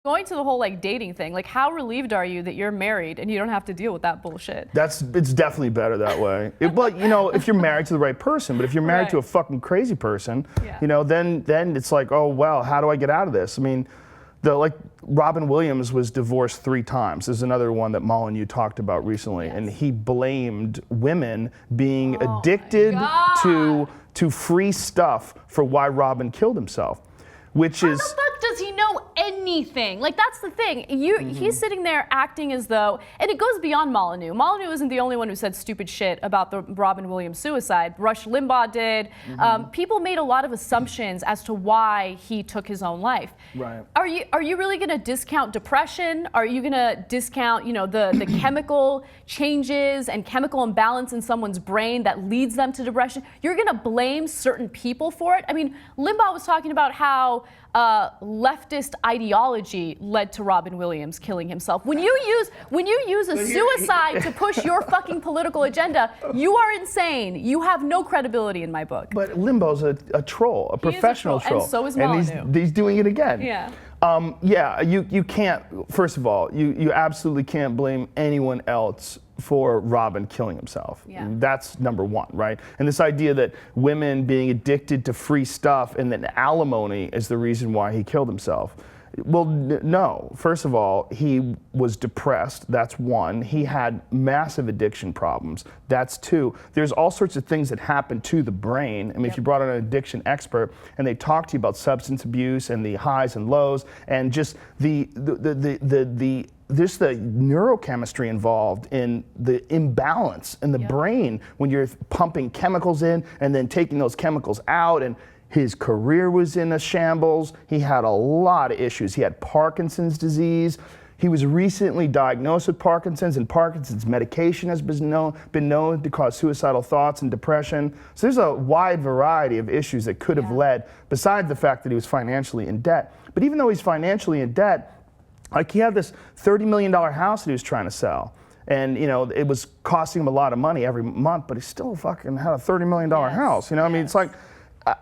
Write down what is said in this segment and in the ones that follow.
Going to the whole like dating thing, like how relieved are you that you're married and you don't have to deal with that bullshit? It's definitely better that way. But you know, if you're married to the right person, but if you're married to a fucking crazy person, you know, then it's like, oh well, how do I get out of this? I mean, Robin Williams was divorced 3 times. There's another one that Mullen you talked about recently, and he blamed women being addicted to free stuff for why Robin killed himself, which is. How the fuck does he know anything? Like, that's the thing. He's sitting there acting as though, and it goes beyond Molyneux. Molyneux isn't the only one who said stupid shit about the Robin Williams suicide. Rush Limbaugh did. People made a lot of assumptions as to why he took his own life. Right. Are you really going to discount depression? Are you going to discount, you know, the chemical changes and chemical imbalance in someone's brain that leads them to depression? You're going to blame certain people for it? I mean, Limbaugh was talking about how leftist ideology led to Robin Williams killing himself. When you use a suicide to push your fucking political agenda, you are insane. You have no credibility in my book. But Limbaugh's a troll, a professional troll. And so is Molyneux. And he's doing it again. Yeah. You can't, first of all, you absolutely can't blame anyone else for Robin killing himself. Yeah. That's number one, right? And this idea that women being addicted to free stuff and then alimony is the reason why he killed himself. Well, no. First of all, he was depressed. That's one. He had massive addiction problems. That's two. There's all sorts of things that happen to the brain. I mean, if you brought on an addiction expert and they talk to you about substance abuse and the highs and lows and just the neurochemistry involved in the imbalance in the brain when you're pumping chemicals in and then taking those chemicals out, and his career was in a shambles. He had a lot of issues. He had Parkinson's disease. He was recently diagnosed with Parkinson's, and Parkinson's medication has been known to cause suicidal thoughts and depression. So there's a wide variety of issues that could have led, besides the fact that he was financially in debt. But even though he's financially in debt, like he had this $30 million house that he was trying to sell. And, you know, it was costing him a lot of money every month, but he still fucking had a $30 million house. You know what I mean? It's like,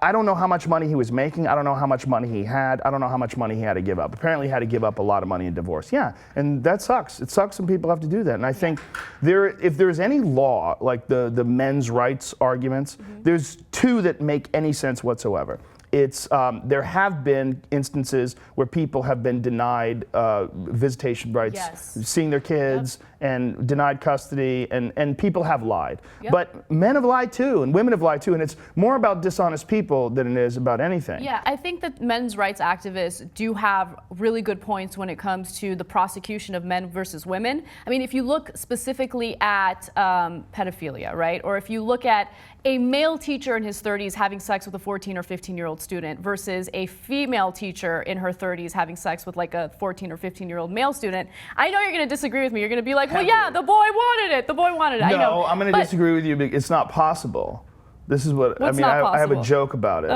I don't know how much money he was making. I don't know how much money he had. I don't know how much money he had to give up. Apparently he had to give up a lot of money in divorce. Yeah, and that sucks. It sucks when people have to do that. And I think if there's any law, like the men's rights arguments, there's 2 that make any sense whatsoever. It's there have been instances where people have been denied visitation rights, seeing their kids, and denied custody, and people have lied. But men have lied too, and women have lied too, and it's more about dishonest people than it is about anything. Yeah, I think that men's rights activists do have really good points when it comes to the prosecution of men versus women. I mean, if you look specifically at pedophilia, right? Or if you look at a male teacher in his 30s having sex with a 14 or 15-year-old student versus a female teacher in her 30s having sex with like a 14 or 15-year-old male student, I know you're going to disagree with me. You're going to be like, well, yeah, the boy wanted it. The boy wanted it. No, I know. I'm going to disagree with you because it's not possible. This is what I mean. I have a joke about it.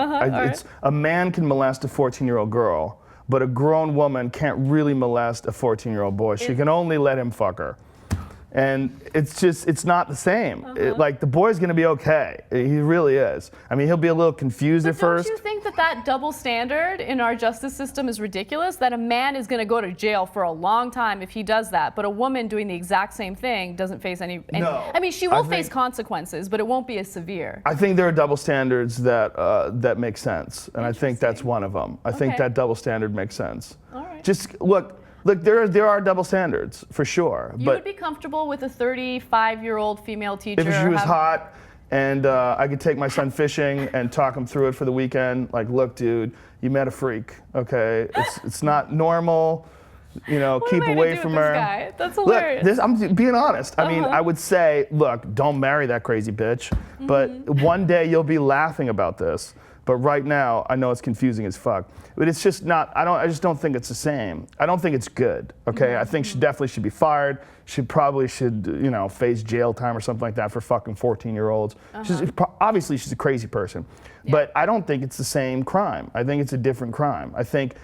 It's a man can molest a 14-year-old girl, but a grown woman can't really molest a 14-year-old boy. She can only let him fuck her. And it's not the same. Like, the boy's gonna be okay. He really is. I mean, he'll be a little confused at first. Don't you think that double standard in our justice system is ridiculous? That a man is gonna go to jail for a long time if he does that, but a woman doing the exact same thing doesn't face any. No. I mean, she will face consequences, but it won't be as severe. I think there are double standards that make sense, and I think that's one of them. I think that double standard makes sense. All right. Just look, there are double standards for sure. You would be comfortable with a 35-year-old female teacher? If she was hot and I could take my son fishing and talk him through it for the weekend, like, look, dude, you met a freak, okay? It's not normal. You know, keep away from her. This guy? That's hilarious. Look, I'm being honest. I mean, I would say, look, don't marry that crazy bitch. But one day you'll be laughing about this. But right now, I know it's confusing as fuck. But it's just not, I just don't think it's the same. I don't think it's good, okay? I think she definitely should be fired. She probably should, you know, face jail time or something like that for fucking 14-year-olds. Obviously, she's a crazy person. But I don't think it's the same crime. I think it's a different crime. I think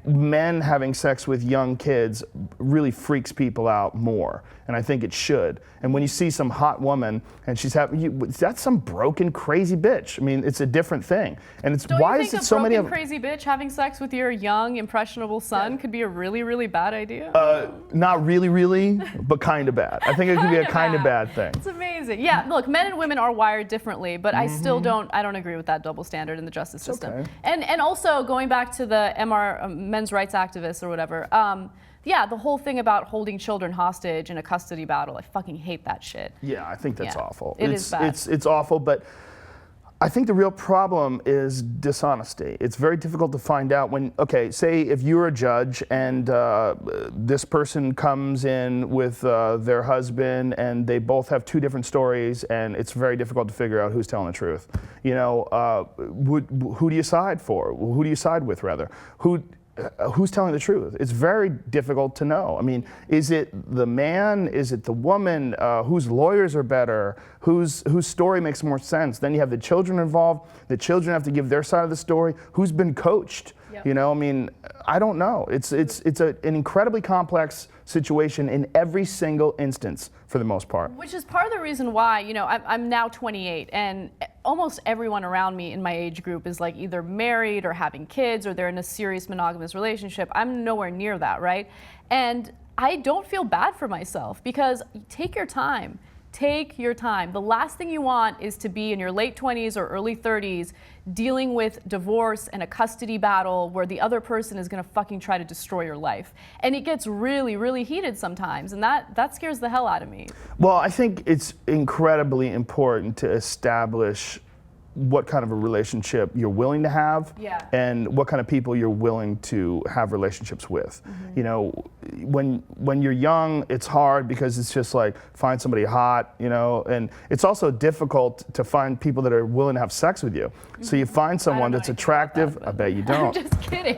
men having sex with young kids really freaks people out more, and I think it should. And when you see some hot woman and she's having, that's some broken, crazy bitch. I mean, it's a different thing. And it's Don't why you is think it so many of crazy bitch having sex with your young, impressionable son could be a really, really bad idea? not really, really, but kind of bad. I think it could be a kind of bad thing. It's amazing. Yeah, look, men and women are wired differently, but I still don't agree with that double standard in the justice system. Okay. And also going back to the men's rights activists or whatever, yeah, the whole thing about holding children hostage in a custody battle, I fucking hate that shit. Yeah, I think that's awful. It is bad. It's awful, but I think the real problem is dishonesty. It's very difficult to find out when, okay, say if you're a judge and this person comes in with their husband and they both have two different stories and it's very difficult to figure out who's telling the truth. You know, who do you side for? Who do you side with, rather? Who's telling the truth? It's very difficult to know. I mean, is it the man? Is it the woman? Whose lawyers are better? Whose story makes more sense? Then you have the children involved. The children have to give their side of the story. Who's been coached? Yep. You know, I mean, I don't know. It's an incredibly complex situation in every single instance for the most part. Which is part of the reason why, you know, I'm now 28 and almost everyone around me in my age group is like either married or having kids or they're in a serious monogamous relationship. I'm nowhere near that, right? And I don't feel bad for myself because take your time. Take your time. The last thing you want is to be in your late 20s or early 30s dealing with divorce and a custody battle where the other person is going to fucking try to destroy your life. And it gets really, really heated sometimes, and that scares the hell out of me. Well, I think it's incredibly important to establish what kind of a relationship you're willing to have and what kind of people you're willing to have relationships with. You know, when you're young, it's hard because it's just like find somebody hot, you know, and it's also difficult to find people that are willing to have sex with you. So you find someone that's attractive. I bet you don't. I'm just kidding.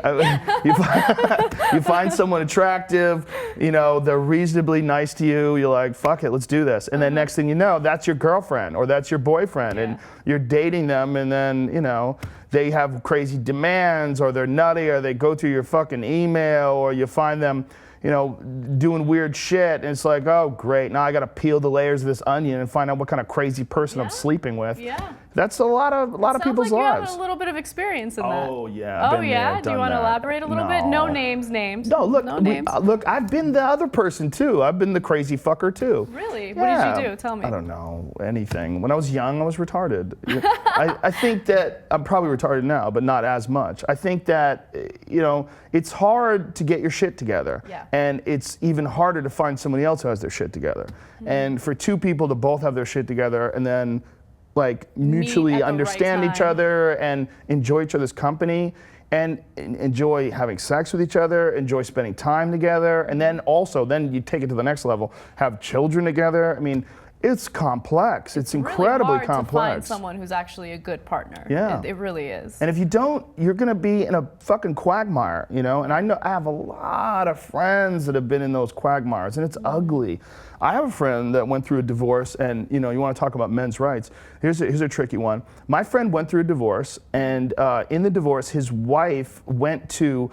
You find someone attractive, you know, they're reasonably nice to you. You're like, fuck it, let's do this. And then next thing you know, that's your girlfriend or that's your boyfriend, and you're dating them, and then, you know, they have crazy demands or they're nutty or they go through your fucking email or you find them, you know, doing weird shit, and it's like, oh great, now I gotta peel the layers of this onion and find out what kind of crazy person I'm sleeping with. Yeah. That's a lot of people's like lives. You have a little bit of experience in that. Oh yeah. Oh yeah. Do you want to elaborate a little bit? No names. No, look. No names. Look, I've been the other person too. I've been the crazy fucker too. Really? Yeah. What did you do? Tell me. I don't know anything. When I was young, I was retarded. I think that I'm probably retarded now, but not as much. I think that, you know, it's hard to get your shit together, and it's even harder to find somebody else who has their shit together. And for two people to both have their shit together and then like mutually understand each other and enjoy each other's company and enjoy having sex with each other, enjoy spending time together, and then you take it to the next level, have children together. I mean, it's complex. It's incredibly really hard complex. to find someone who's actually a good partner. Yeah. It really is. And if you don't, you're gonna be in a fucking quagmire, you know? And I have a lot of friends that have been in those quagmires, and it's ugly. I have a friend that went through a divorce, and you know, you want to talk about men's rights. Here's a tricky one. My friend went through a divorce, and in the divorce, his wife went to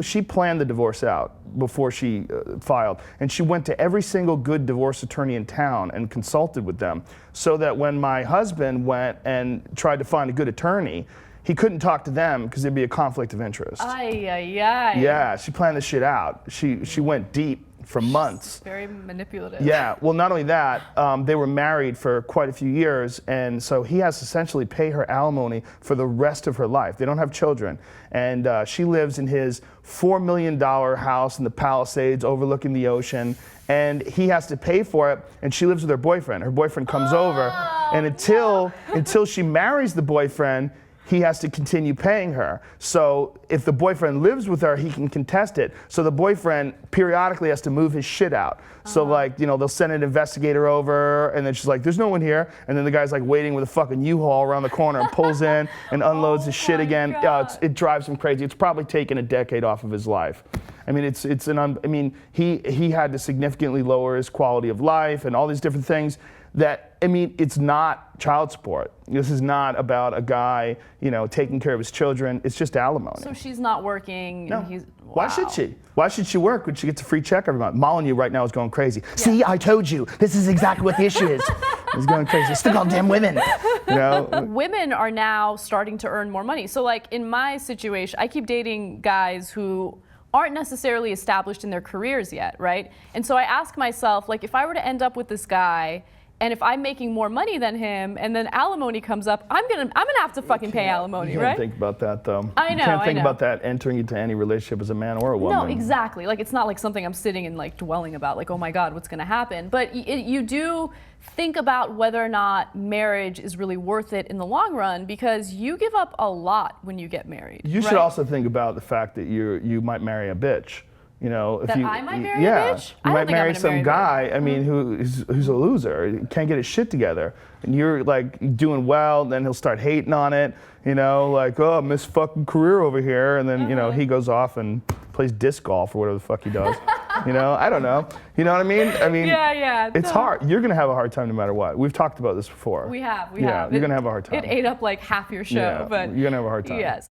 she planned the divorce out before she filed, and she went to every single good divorce attorney in town and consulted with them, so that when my husband went and tried to find a good attorney, he couldn't talk to them because there'd be a conflict of interest. Ay, ay, ay. Yeah, she planned this shit out. She went deep for months. Very manipulative. Yeah, well, not only that, they were married for quite a few years, and so he has to essentially pay her alimony for the rest of her life. They don't have children, and she lives in his $4 million house in the Palisades overlooking the ocean, and he has to pay for it, and she lives with her boyfriend. Her boyfriend comes over, and until she marries the boyfriend, he has to continue paying her. So if the boyfriend lives with her, he can contest it. So the boyfriend periodically has to move his shit out. So like, you know, they'll send an investigator over, and then she's like, there's no one here. And then the guy's like waiting with a fucking U-Haul around the corner and pulls in and unloads his shit again. It drives him crazy. It's probably taken a decade off of his life. I mean, he had to significantly lower his quality of life and all these different things that I mean, it's not child support. This is not about a guy, you know, taking care of his children. It's just alimony. So she's not working. No. And he's, Why wow. should she? Why should she work when she gets a free check every month? Molyneux right now is going crazy. Yeah. See, I told you. This is exactly what the issue is. He's going crazy. It's the goddamn women. You know? Women are now starting to earn more money. So like in my situation, I keep dating guys who aren't necessarily established in their careers yet, right? And so I ask myself, like, if I were to end up with this guy, and if I'm making more money than him, and then alimony comes up, I'm gonna have to fucking pay alimony, you can't right? think about that though. I know. You can't think I know. about that entering into any relationship as a man or a woman. No, exactly. Like it's not like something I'm sitting and like dwelling about, like, oh my God, what's gonna happen? But you do think about whether or not marriage is really worth it in the long run, because you give up a lot when you get married. You should also think about the fact that you might marry a bitch. You know, if That you, I might marry a bitch? You I don't might think I'm marry gonna some marry a guy, I mean, who's a loser, can't get his shit together. And you're like doing well, then he'll start hating on it, you know, like, oh, miss fucking career over here. And then, you know, he goes off and plays disc golf or whatever the fuck he does. You know, I don't know. You know what I mean? Yeah. It's hard. You're going to have a hard time no matter what. We've talked about this before. We have. You're going to have a hard time. It ate up like half your show, Yeah, but you're going to have a hard time. yes.